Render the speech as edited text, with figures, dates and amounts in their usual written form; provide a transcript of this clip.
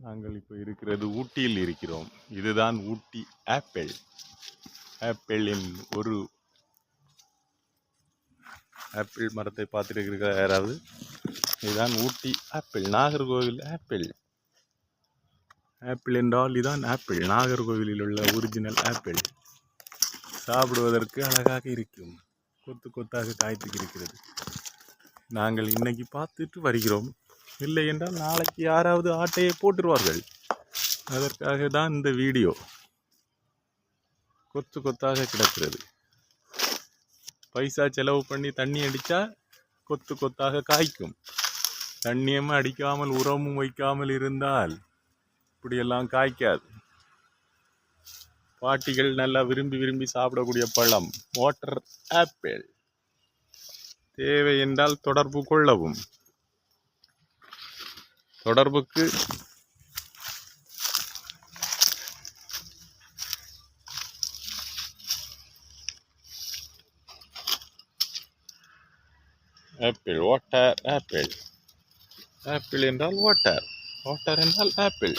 நாங்கள் இப்போ இருக்கிறது ஊட்டியில் இருக்கிறோம். இதுதான் ஊட்டி ஆப்பிள். ஆப்பிளின் ஒரு ஆப்பிள் மரத்தை பார்த்துருக்கிறீர்களா யாராவது? இதுதான் ஊட்டி ஆப்பிள், நாகர்கோவில் ஆப்பிள். ஆப்பிள் என்றால் இதுதான் ஆப்பிள், நாகர்கோவிலில் உள்ள ஒரிஜினல் ஆப்பிள். சாப்பிடுவதற்கு அழகாக இருக்கும், கொத்து கொத்தாக காய்த்து இருக்கிறது. நாங்கள் இன்னைக்கு பார்த்துட்டு வருகிறோம். இல்லை என்றால் நாளைக்கு யாராவது ஆட்டையை போட்டுருவார்கள். அதற்காக தான் இந்த வீடியோ. கொத்து கொத்தாக கிடக்கிறது. பைசா செலவு பண்ணி தண்ணி அடித்தா கொத்து கொத்தாக காய்க்கும். தண்ணியும் அடிக்காமல் உரமும் வைக்காமல் இருந்தால் இப்படியெல்லாம் காய்க்காது. பாட்டிகள் நல்லா விரும்பி விரும்பி சாப்பிடக்கூடிய பழம் வாட்டர் ஆப்பிள். தேவை என்றால் தொடர்பு கொள்ளவும். தொடர்புக்கு ஆப்பிள், வாட்டர் ஆப்பிள். ஆப்பிள் என்றால் வாட்டர், வாட்டர் என்றால் ஆப்பிள்.